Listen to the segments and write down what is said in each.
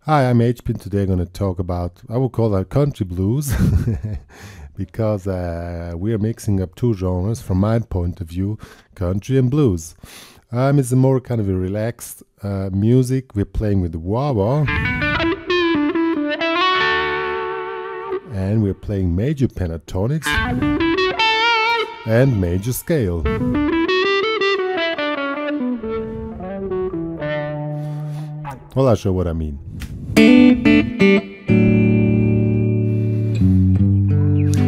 Hi, I'm HP and today I'm going to talk about, I would call that country blues because we are mixing up two genres from my point of view, country and blues. It's a more kind of a relaxed music. We're playing with the wah-wah and we're playing major pentatonics and major scale. Well, I'll show what I mean.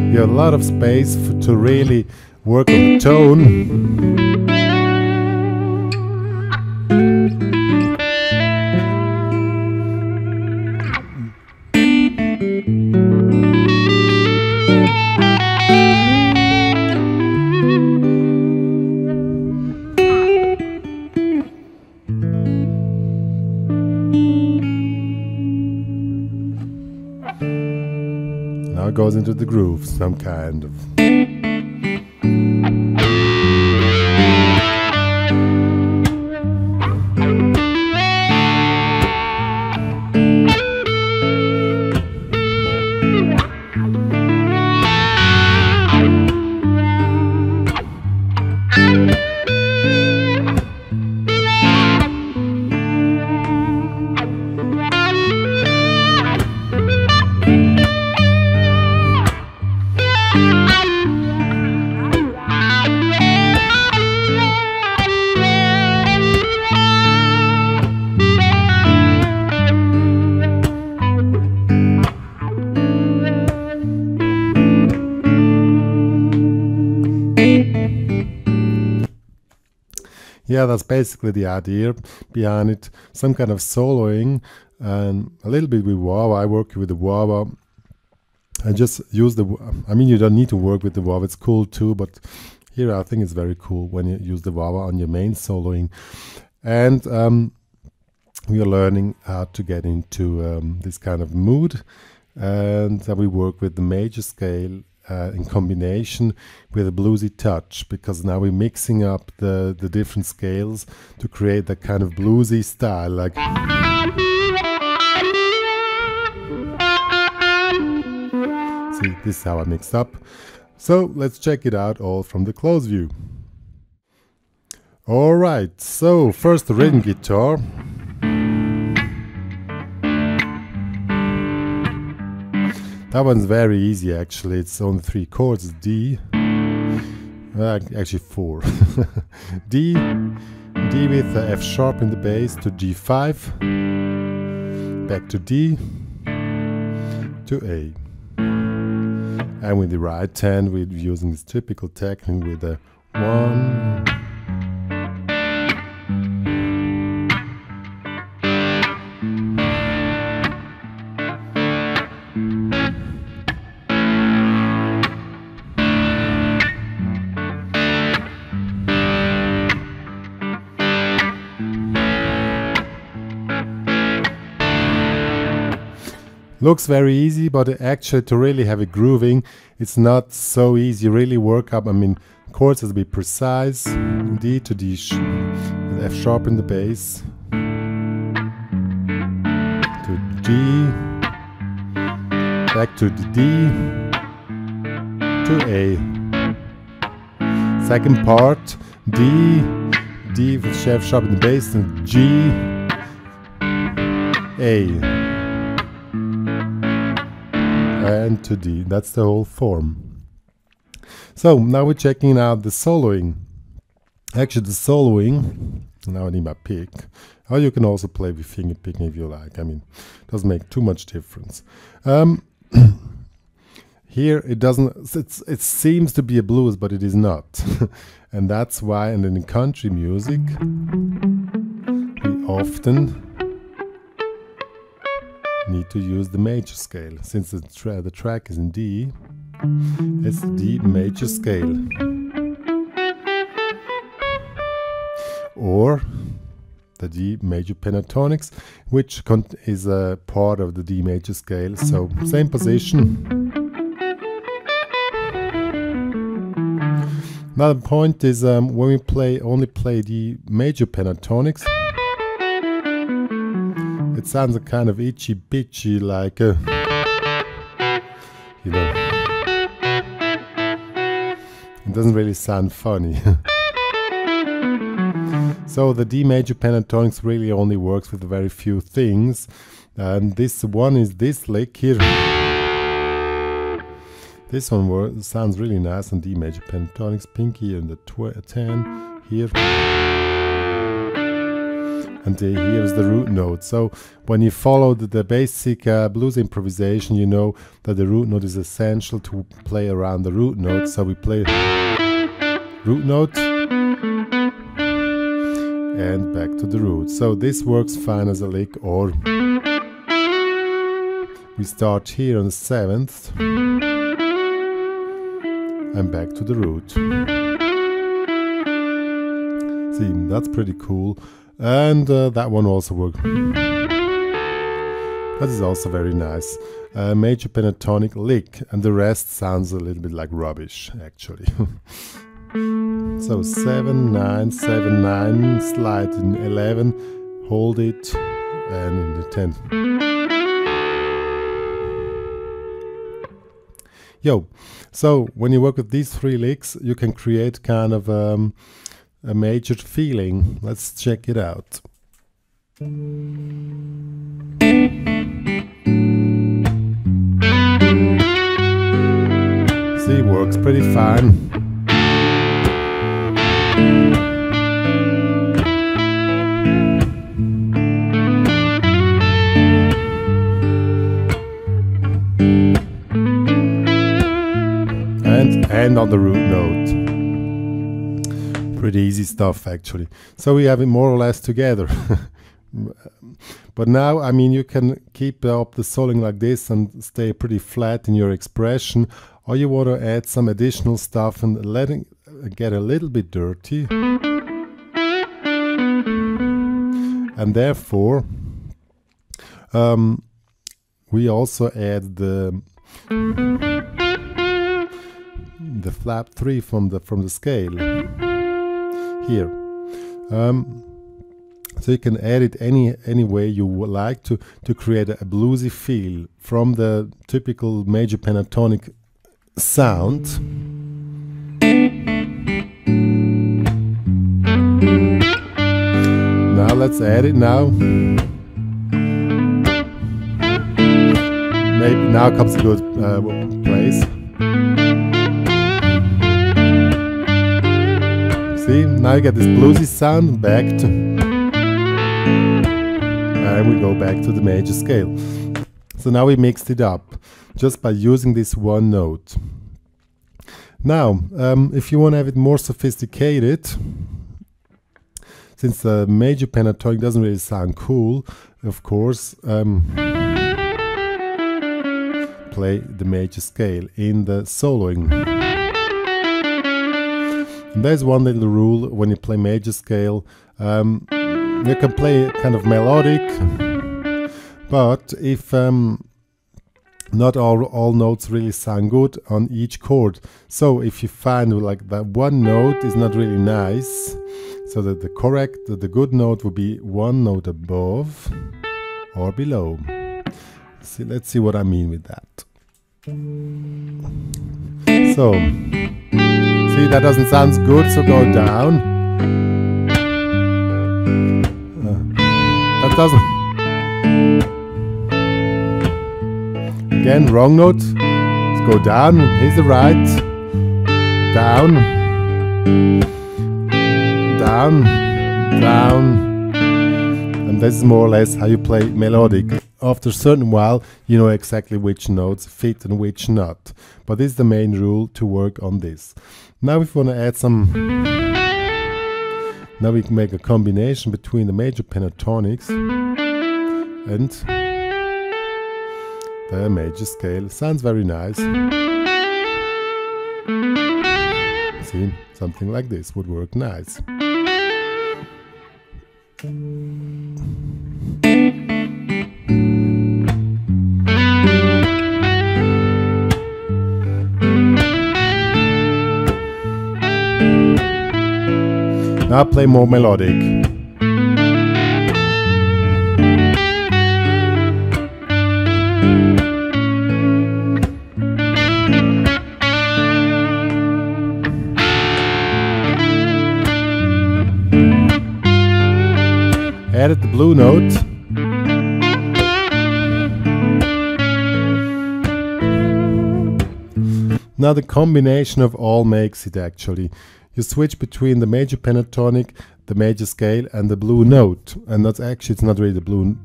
You have a lot of space to really work on the tone. Now it goes into the groove, some kind of. Yeah, that's basically the idea behind it. Some kind of soloing and a little bit with wah-wah. I work with the wah-wah. I just use I mean, you don't need to work with the wah-wah. It's cool too, but here I think it's very cool when you use the wah-wah on your main soloing. And we are learning how to get into this kind of mood. And we work with the major scale in combination with a bluesy touch, because now we're mixing up the different scales to create that kind of bluesy style, like see, this is how I mix up. So let's check it out all from the close view. Alright, so first the rhythm guitar. That one's very easy actually, it's only 3 chords, it's D, actually 4. D with the F sharp in the bass to G5, back to D, to A. And with the right hand we're using this typical technique with a 1, looks very easy, but actually to really have it grooving, it's not so easy. Really work up, I mean, chords has to be precise. D to D, with F sharp in the bass, to G, back to the D, to A. Second part, D with F sharp in the bass, and G, A. And to D. That's the whole form. So now we're checking out the soloing. Actually, the soloing, now I need my pick. Or you can also play with finger picking if you like. I mean, it doesn't make too much difference. Here it doesn't, it seems to be a blues, but it is not. And that's why, and in country music, we often need to use the major scale. Since the track is in D, it's D major scale. Or the D major pentatonics, which is a part of the D major scale. So same position. Another point is when we only play the major pentatonics, it sounds a kind of itchy bitchy, like you know, it doesn't really sound funny. So the D major pentatonics really only works with very few things, and this one is this lick here. This one sounds really nice on D major pentatonics, pinky and the 10 here. And here's the root note. So when you follow the basic blues improvisation, you know that the root note is essential to play around the root note. So we play root note and back to the root. So this works fine as a lick, or we start here on the 7th and back to the root. See, that's pretty cool. And that one also works. That is also very nice. Major pentatonic lick, and the rest sounds a little bit like rubbish, actually. So 7, 9, 7, 9, slide in 11, hold it, and in the 10. Yo, so when you work with these 3 licks, you can create kind of a majored feeling. Let's check it out. See, works pretty fine. And on the root note. Pretty easy stuff, actually. So we have it more or less together. But now, I mean, you can keep up the soloing like this and stay pretty flat in your expression, or you want to add some additional stuff and let it get a little bit dirty. And therefore, we also add the flap 3 from the scale here. So you can add it any way you would like to create a bluesy feel from the typical major pentatonic sound. Now let's add it now. Maybe now comes a good place. See, now you get this bluesy sound back to, and we go back to the major scale. So now we mixed it up just by using this one note. Now, if you want to have it more sophisticated, since the major pentatonic doesn't really sound cool, of course, play the major scale in the soloing. And there's one little rule when you play major scale. You can play kind of melodic, but if not all notes really sound good on each chord. So if you find like that one note is not really nice, so that the good note would be one note above or below. See, let's see what I mean with that. So, see, that doesn't sound good, so go down. That doesn't. Again, wrong note. Let's go down. Here's the right. Down. Down. Down. And this is more or less how you play melodic. After a certain while, you know exactly which notes fit and which not. But this is the main rule to work on this. Now if you want to add some... Now we can make a combination between the major pentatonics and the major scale. Sounds very nice. See, something like this would work nice. Now play more melodic. added the blue note. Now the combination of all makes it actually. You switch between the major pentatonic, the major scale, and the blue note. And that's actually, it's not really the blue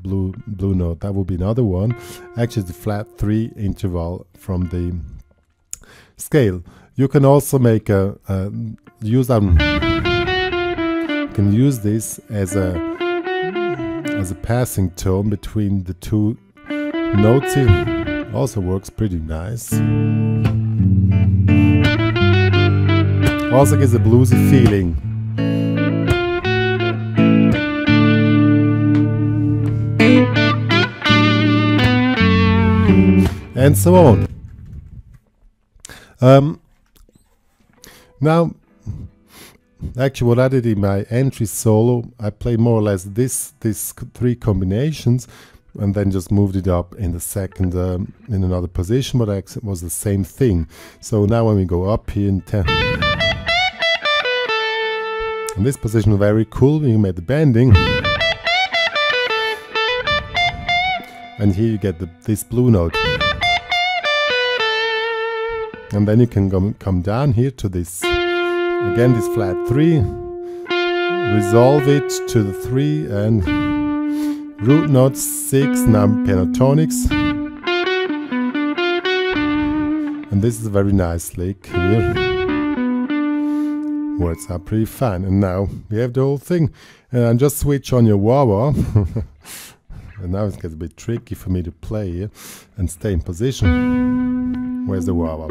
note, that would be another one. Actually, it's the flat 3 interval from the scale. You can also make you can use this as a passing tone between the two notes. It also works pretty nice. Also gives a bluesy feeling. And so on. Now, actually what I did in my entry solo, I played more or less these 3 combinations and then just moved it up in the second, in another position, but it was the same thing. So now when we go up here in 10, in this position, very cool, you made the bending. And here you get this blue note. And then you can come down here to this, again this flat 3, resolve it to the 3 and root note 6, now pentatonics. And this is a very nice lick here. Words are pretty fun. And now we have the whole thing. And just switch on your wah-wah. And now it gets a bit tricky for me to play here and stay in position. Where's the wah-wah?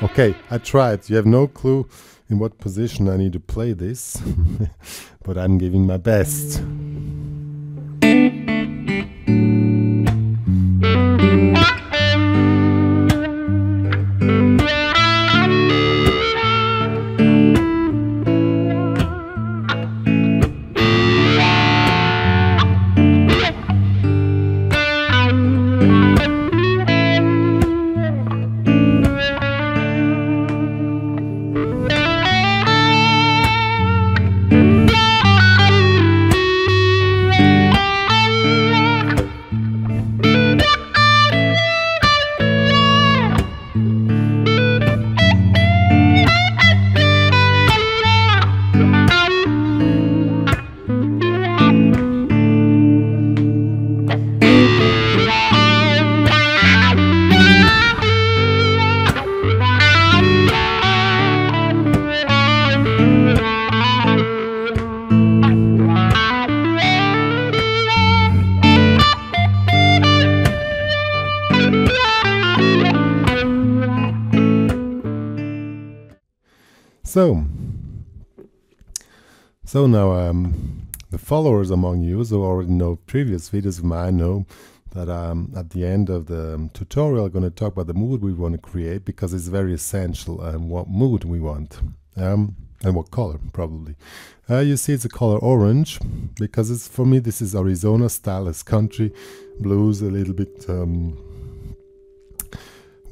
Okay, I tried. You have no clue in what position I need to play this, but I'm giving my best. So now the followers among you who already know previous videos of mine know that at the end of the tutorial I'm going to talk about the mood we want to create, because it's very essential what mood we want and what color probably. You see it's a color orange because it's, for me this is Arizona style, it's country blues, a little bit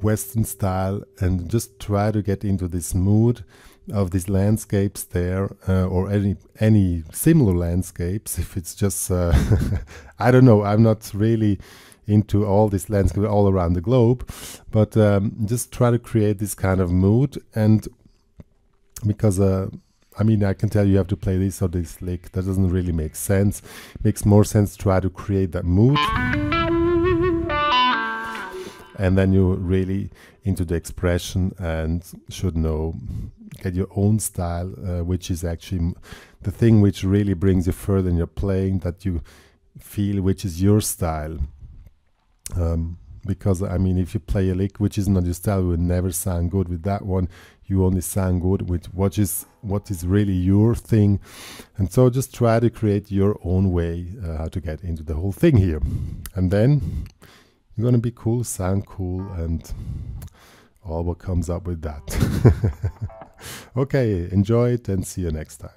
Western style, and just try to get into this mood of these landscapes there, or any similar landscapes. If it's just I don't know, I'm not really into all this landscape all around the globe, but just try to create this kind of mood. And because I mean, I can tell you have to play this or this lick, that doesn't really make sense. It makes more sense to try to create that mood, and then you're really into the expression and should know, get your own style, which is actually the thing which really brings you further in your playing, that you feel which is your style. Because I mean, if you play a lick which is not your style, you will never sound good with that one. You only sound good with what is really your thing. And so just try to create your own way how to get into the whole thing here, and then you're gonna be cool, sound cool, and all what comes up with that. Okay, enjoy it and see you next time.